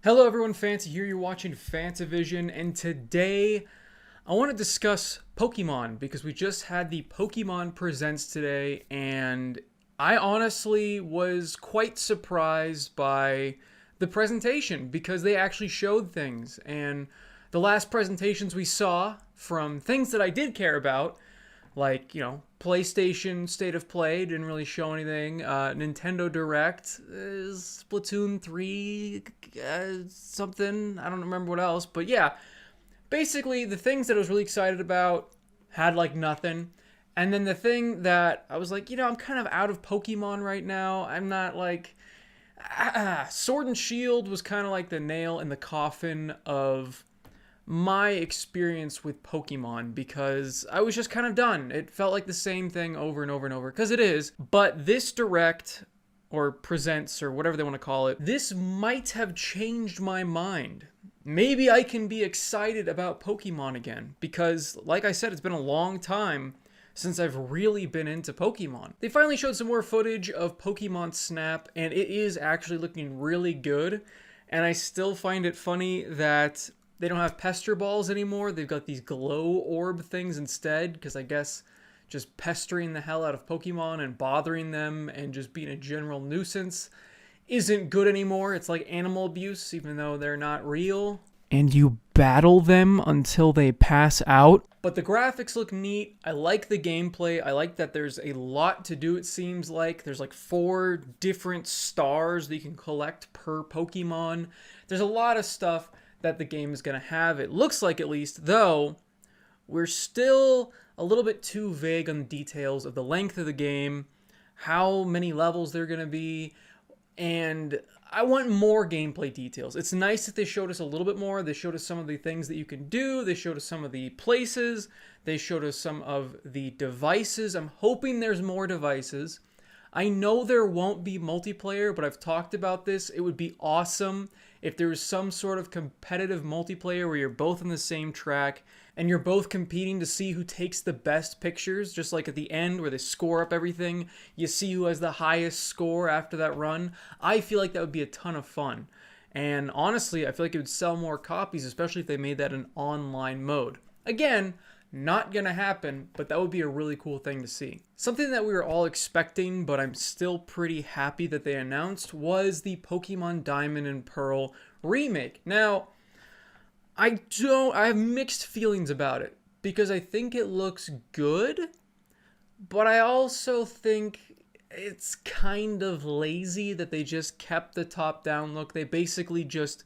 Hello everyone, Fancy here. You're watching FANTAVISION, and today I want to discuss Pokemon because we just had the Pokemon Presents today, and I honestly was quite surprised by the presentation because they actually showed things. And the last presentations we saw from things that I did care about, like, PlayStation State of Play didn't really show anything. Nintendo Direct is Splatoon 3, something. I don't remember what else. But yeah, basically, the things that I was really excited about had like nothing. And then the thing that I was like, I'm kind of out of Pokemon right now. I'm not like. Sword and Shield was kind of like the nail in the coffin of my experience with Pokemon because I was just kind of done. It felt like the same thing over and over and over because it is. But this direct or presents or whatever they want to call it, this might have changed my mind. Maybe I can be excited about Pokemon again because, like I said, it's been a long time since I've really been into Pokemon. They finally showed some more footage of Pokemon Snap, and it is actually looking really good. And I still find it funny that they don't have pester balls anymore. They've got these glow orb things instead, because I guess just pestering the hell out of Pokemon and bothering them and just being a general nuisance isn't good anymore. It's like animal abuse, even though they're not real. And you battle them until they pass out. But the graphics look neat. I like the gameplay. I like that there's a lot to do, it seems like. There's like 4 different stars that you can collect per Pokemon. There's a lot of stuff that the game is going to have. It looks like, at least, though we're still a little bit too vague on the details of the length of the game, how many levels they're going to be, and I want more gameplay details. It's nice that they showed us a little bit more. They showed us some of the things that you can do. They showed us some of the places. They showed us some of the devices. I'm hoping there's more devices. I know there won't be multiplayer, but I've talked about this. It would be awesome if there was some sort of competitive multiplayer where you're both on the same track and you're both competing to see who takes the best pictures, just like at the end where they score up everything. You see who has the highest score after that run. I feel like that would be a ton of fun. And honestly, I feel like it would sell more copies, especially if they made that an online mode. Again, not gonna happen, but that would be a really cool thing to see. Something that we were all expecting, but I'm still pretty happy that they announced, was the Pokemon Diamond and Pearl remake. Now, I have mixed feelings about it because I think it looks good, but I also think it's kind of lazy that they just kept the top-down look. They basically just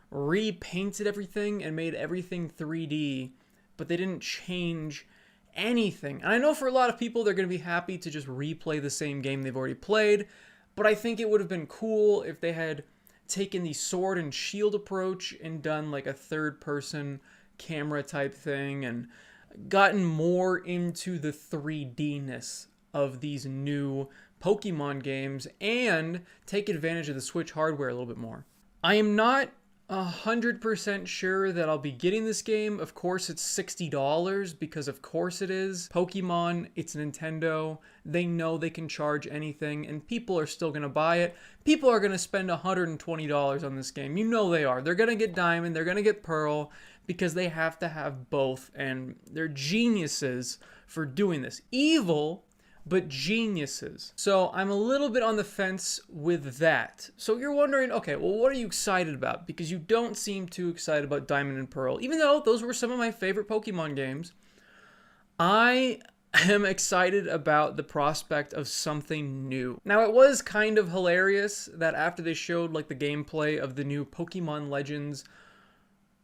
repainted everything and made everything 3D, but they didn't change anything. And I know for a lot of people, they're going to be happy to just replay the same game they've already played, but I think it would have been cool if they had taken the sword and shield approach and done like a third-person camera type thing and gotten more into the 3D-ness of these new Pokemon games and take advantage of the Switch hardware a little bit more. I am not 100% sure that I'll be getting this game. Of course, it's $60 because of course it is. Pokemon, it's Nintendo. They know they can charge anything and people are still going to buy it. People are going to spend $120 on this game. You know they are. They're going to get Diamond, they're going to get Pearl because they have to have both, and they're geniuses for doing this. Evil, but geniuses. So I'm a little bit on the fence with that. So you're wondering, okay, well, what are you excited about? Because you don't seem too excited about Diamond and Pearl, even though those were some of my favorite Pokemon games. I am excited about the prospect of something new. Now, it was kind of hilarious that after they showed like the gameplay of the new Pokémon Legends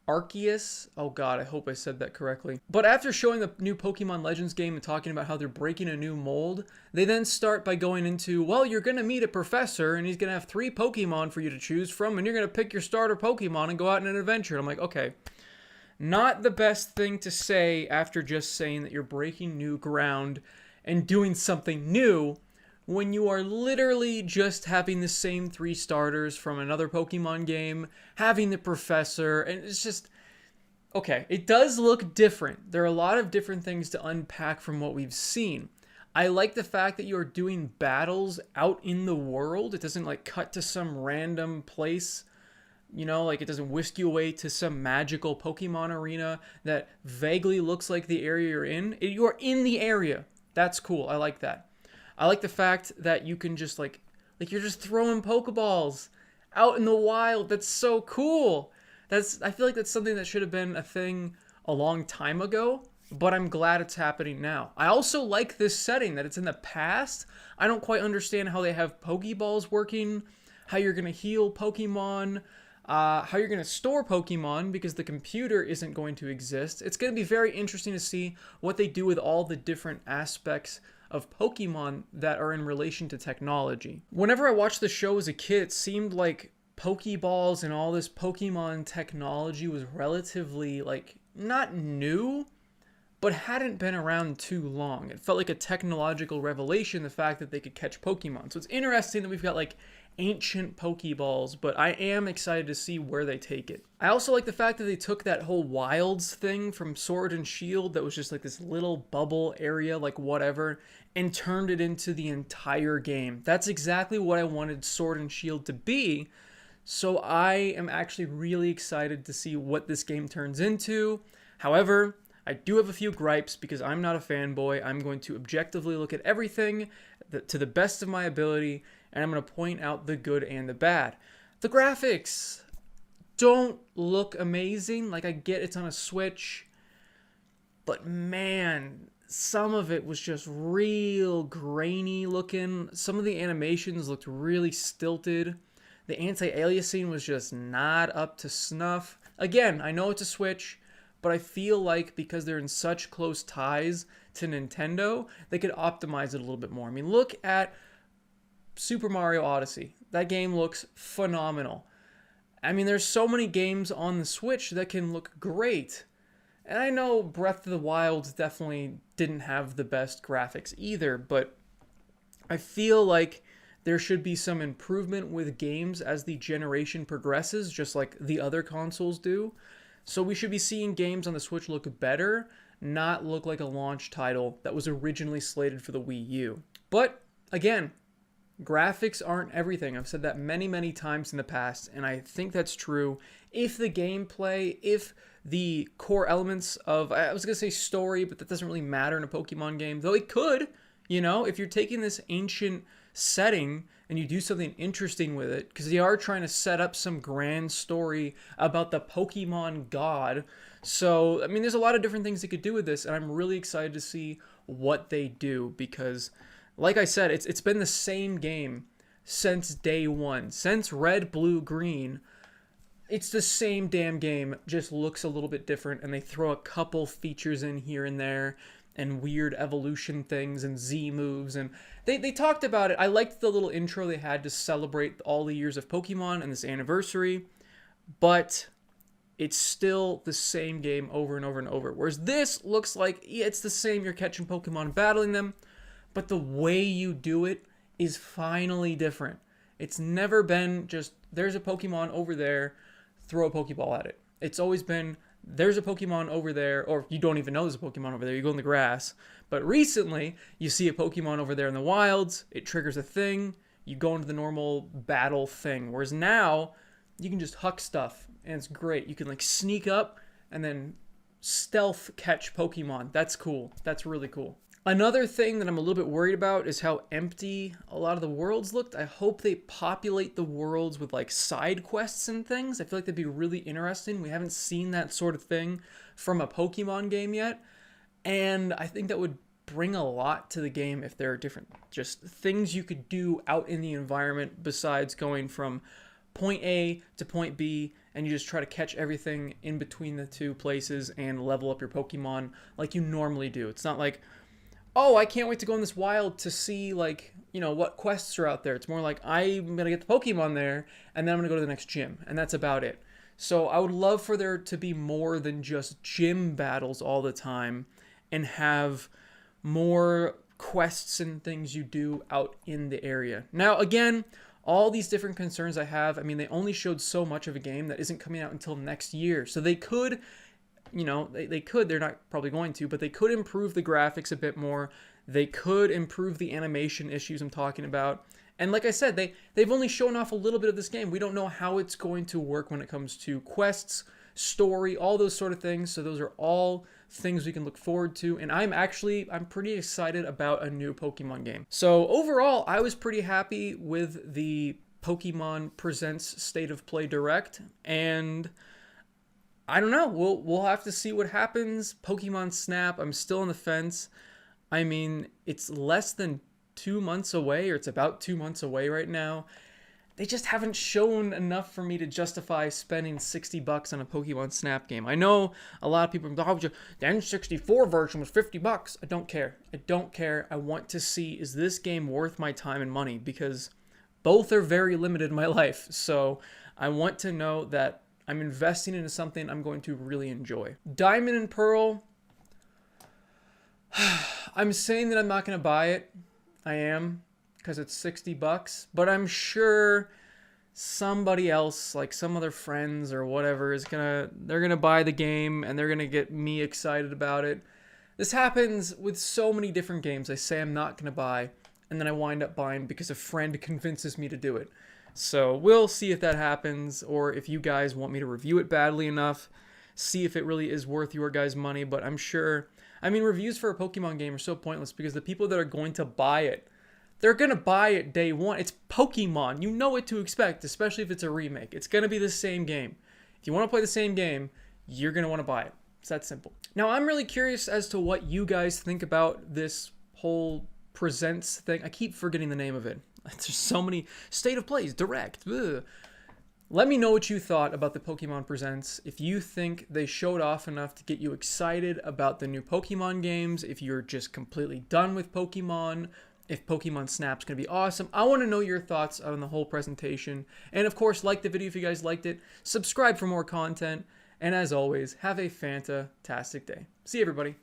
Arceus. Oh god, I hope I said that correctly. But after showing the new Pokemon Legends game and talking about how they're breaking a new mold, they then start by going into, well, you're going to meet a professor and he's going to have 3 Pokemon for you to choose from and you're going to pick your starter Pokemon and go out on an adventure. And I'm like, okay, not the best thing to say after just saying that you're breaking new ground and doing something new when you are literally just having the same 3 starters from another Pokemon game, having the professor, and it's just, okay, it does look different. There are a lot of different things to unpack from what we've seen. I like the fact that you're doing battles out in the world. It doesn't like cut to some random place You know, like it doesn't whisk you away to some magical Pokemon arena that vaguely looks like the area you're in. You're in the area. That's cool. I like that. I like the fact that you can just like you're just throwing Pokeballs out in the wild. That's so cool. I feel like that's something that should have been a thing a long time ago, but I'm glad it's happening now. I also like this setting that it's in the past. I don't quite understand how they have Pokeballs working, how you're going to heal Pokemon, how you're going to store Pokemon because the computer isn't going to exist. It's going to be very interesting to see what they do with all the different aspects of Pokemon that are in relation to technology. Whenever I watched the show as a kid, it seemed like Pokeballs and all this Pokemon technology was relatively, like, not new, but hadn't been around too long. It felt like a technological revelation, the fact that they could catch Pokemon. So it's interesting that we've got, like, ancient Pokeballs, but I am excited to see where they take it. I also like the fact that they took that whole Wilds thing from Sword and Shield that was just like this little bubble area, like whatever, and turned it into the entire game. That's exactly what I wanted Sword and Shield to be. So I am actually really excited to see what this game turns into. However, I do have a few gripes because I'm not a fanboy. I'm going to objectively look at everything to the best of my ability, and I'm going to point out the good and the bad. The graphics don't look amazing. Like, I get it's on a Switch, but man, some of it was just real grainy looking. Some of the animations looked really stilted. The anti-aliasing was just not up to snuff. Again, I know it's a Switch, but I feel like because they're in such close ties to Nintendo, they could optimize it a little bit more. I mean, look at Super Mario Odyssey. That game looks phenomenal. I mean, there's so many games on the Switch that can look great. And I know Breath of the Wild definitely didn't have the best graphics either, but I feel like there should be some improvement with games as the generation progresses, just like the other consoles do. So we should be seeing games on the Switch look better, not look like a launch title that was originally slated for the Wii U. But again, graphics aren't everything. I've said that many, many times in the past, and I think that's true. If the gameplay, if the core elements of, I was going to say story, but that doesn't really matter in a Pokemon game, though it could, you know, if you're taking this ancient setting and you do something interesting with it, because they are trying to set up some grand story about the Pokemon god. So, I mean, there's a lot of different things they could do with this, and I'm really excited to see what they do, because like I said, it's been the same game since day one. Since Red, Blue, Green, it's the same damn game, just looks a little bit different, and they throw a couple features in here and there, and weird evolution things, and Z moves, and they talked about it. I liked the little intro they had to celebrate all the years of Pokemon and this anniversary, but it's still the same game over and over and over. Whereas this looks like, yeah, it's the same, you're catching Pokemon, battling them, but the way you do it is finally different. It's never been just, there's a Pokemon over there, throw a Pokeball at it. It's always been, there's a Pokemon over there, or you don't even know there's a Pokemon over there, you go in the grass. But recently, you see a Pokemon over there in the wilds, it triggers a thing, you go into the normal battle thing. Whereas now, you can just huck stuff, and it's great. You can like sneak up, and then stealth catch Pokemon. That's cool. That's really cool. Another thing that I'm a little bit worried about is how empty a lot of the worlds looked. I hope they populate the worlds with like side quests and things. I feel like that'd be really interesting. We haven't seen that sort of thing from a Pokemon game yet. And I think that would bring a lot to the game if there are different just things you could do out in the environment besides going from point A to point B, and you just try to catch everything in between the two places and level up your Pokemon like you normally do. It's not like, oh, I can't wait to go in this wild to see, like, you know, what quests are out there. It's more like, I'm going to get the Pokemon there, and then I'm going to go to the next gym, and that's about it. So I would love for there to be more than just gym battles all the time, and have more quests and things you do out in the area. Now, again, all these different concerns I have, I mean, they only showed so much of a game that isn't coming out until next year. So they could, you know, they could, they're not probably going to, but they could improve the graphics a bit more. They could improve the animation issues I'm talking about. And like I said, they've only shown off a little bit of this game. We don't know how it's going to work when it comes to quests, story, all those sort of things. So those are all things we can look forward to. And I'm pretty excited about a new Pokemon game. So overall, I was pretty happy with the Pokemon Presents State of Play Direct. And I don't know. We'll have to see what happens. Pokemon Snap, I'm still on the fence. I mean, it's less than 2 months away, or it's about 2 months away right now. They just haven't shown enough for me to justify spending $60 on a Pokemon Snap game. I know a lot of people are like, oh, the N64 version was $50. I don't care. I don't care. I want to see, is this game worth my time and money? Because both are very limited in my life. So I want to know that I'm investing into something I'm going to really enjoy. Diamond and Pearl, I'm saying that I'm not going to buy it. I am, because it's $60, but I'm sure somebody else, like some other friends or whatever, they're gonna buy the game and they're gonna get me excited about it. This happens with so many different games. I say I'm not gonna buy, and then I wind up buying because a friend convinces me to do it. So we'll see if that happens, or if you guys want me to review it badly enough, see if it really is worth your guys' money. But I'm sure, I mean, reviews for a Pokemon game are so pointless because the people that are going to buy it, they're going to buy it day one. It's Pokemon. You know what to expect, especially if it's a remake. It's going to be the same game. If you want to play the same game, you're going to want to buy it. It's that simple. Now, I'm really curious as to what you guys think about this whole Presents thing. I keep forgetting the name of it. There's so many State of Plays, Direct. Ugh. Let me know what you thought about the Pokemon Presents. If you think they showed off enough to get you excited about the new Pokemon games, if you're just completely done with Pokemon, if Pokemon Snap's going to be awesome. I want to know your thoughts on the whole presentation. And of course, like the video if you guys liked it. Subscribe for more content. And as always, have a fantastic day. See you, everybody.